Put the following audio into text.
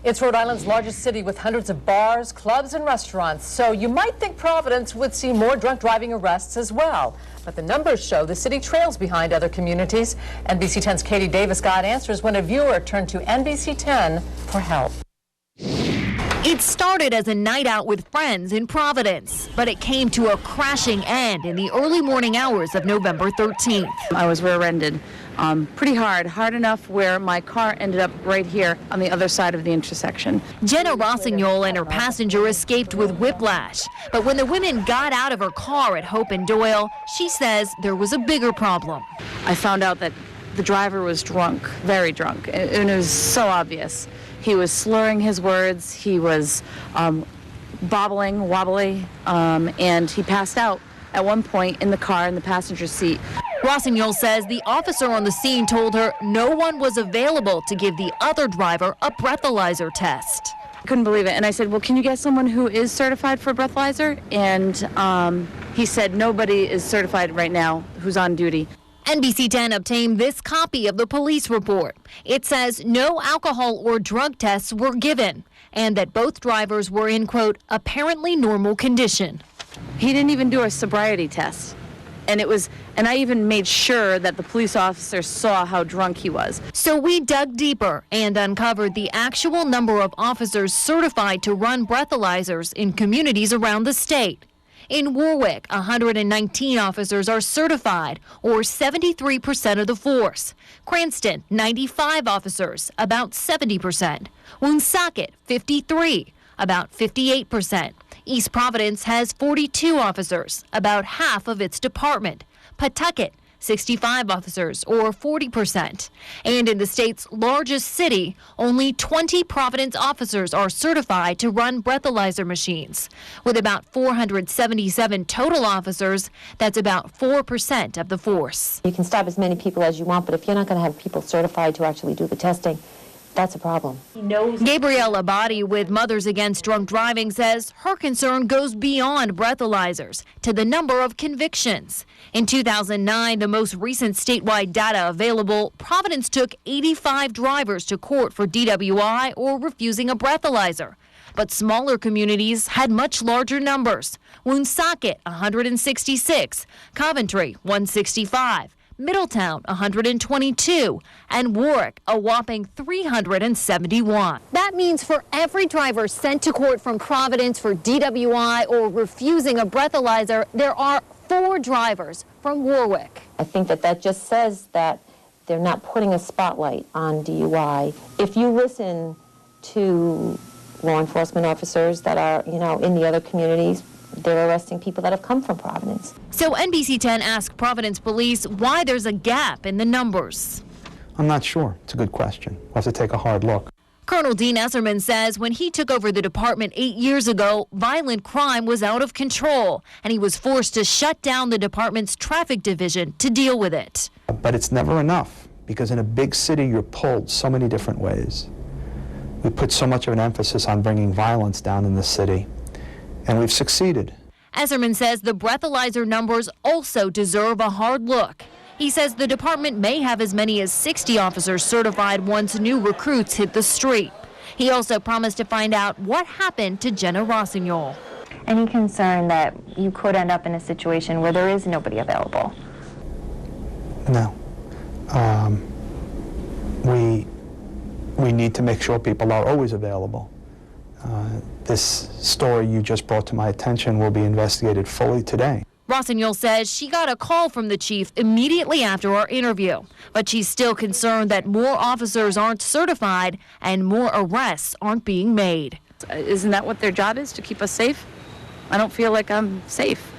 It's Rhode Island's largest city with hundreds of bars, clubs, and restaurants. So you might think Providence would see more drunk driving arrests as well. But the numbers show the city trails behind other communities. NBC 10's Katie Davis got answers when a viewer turned to NBC 10 for help. It started as a night out with friends in Providence, but it came to a crashing end in the early morning hours of November 13th. I was rear-ended pretty hard enough where my car ended up right here on the other side of the intersection. Jenna Rossignol and her passenger escaped with whiplash, but when the women got out of her car at Hope and Doyle, she says there was a bigger problem. I found out that the driver was drunk, very drunk, and it was so obvious. He was slurring his words, he was wobbly, and he passed out at one point in the car in the passenger seat. Rossignol says the officer on the scene told her no one was available to give the other driver a breathalyzer test. I couldn't believe it, and I said, well, can you get someone who is certified for a breathalyzer? And he said nobody is certified right now who's on duty. NBC 10 obtained this copy of the police report. It says no alcohol or drug tests were given and that both drivers were in, quote, apparently normal condition. He didn't even do a sobriety test. And I even made sure that the police officer saw how drunk he was. So we dug deeper and uncovered the actual number of officers certified to run breathalyzers in communities around the state. In Warwick, 119 officers are certified, or 73% of the force. Cranston, 95 officers, about 70%. Woonsocket, 53, about 58%. East Providence has 42 officers, about half of its department. Pawtucket, 65 officers, or 40%. And in the state's largest city, only 20 Providence officers are certified to run breathalyzer machines. With about 477 total officers, that's about 4% of the force. You can stop as many people as you want, but if you're not going to have people certified to actually do the testing, that's a problem. Gabrielle Abadi with Mothers Against Drunk Driving says her concern goes beyond breathalyzers to the number of convictions. In 2009, the most recent statewide data available, Providence took 85 drivers to court for DWI or refusing a breathalyzer. But smaller communities had much larger numbers. Woonsocket, 166, Coventry, 165. Middletown, 122, and Warwick, a whopping 371. That means for every driver sent to court from Providence for DWI or refusing a breathalyzer, there are 4 drivers from Warwick. I think that just says that they're not putting a spotlight on DUI. If you listen to law enforcement officers that are, in the other communities, they're arresting people that have come from Providence. So NBC 10 asked Providence police why there's a gap in the numbers. I'm not sure. It's a good question. We'll have to take a hard look. Colonel Dean Esserman says when he took over the department 8 years ago, violent crime was out of control, and he was forced to shut down the department's traffic division to deal with it. But it's never enough, because in a big city, you're pulled so many different ways. We put so much of an emphasis on bringing violence down in the city, and we've succeeded. Esserman says the breathalyzer numbers also deserve a hard look. He says the department may have as many as 60 officers certified once new recruits hit the street. He also promised to find out what happened to Jenna Rossignol. Any concern that you could end up in a situation where there is nobody available? No. We need to make sure people are always available. This story you just brought to my attention will be investigated fully today. Rossignol says she got a call from the chief immediately after our interview, but she's still concerned that more officers aren't certified and more arrests aren't being made. Isn't that what their job is, to keep us safe? I don't feel like I'm safe.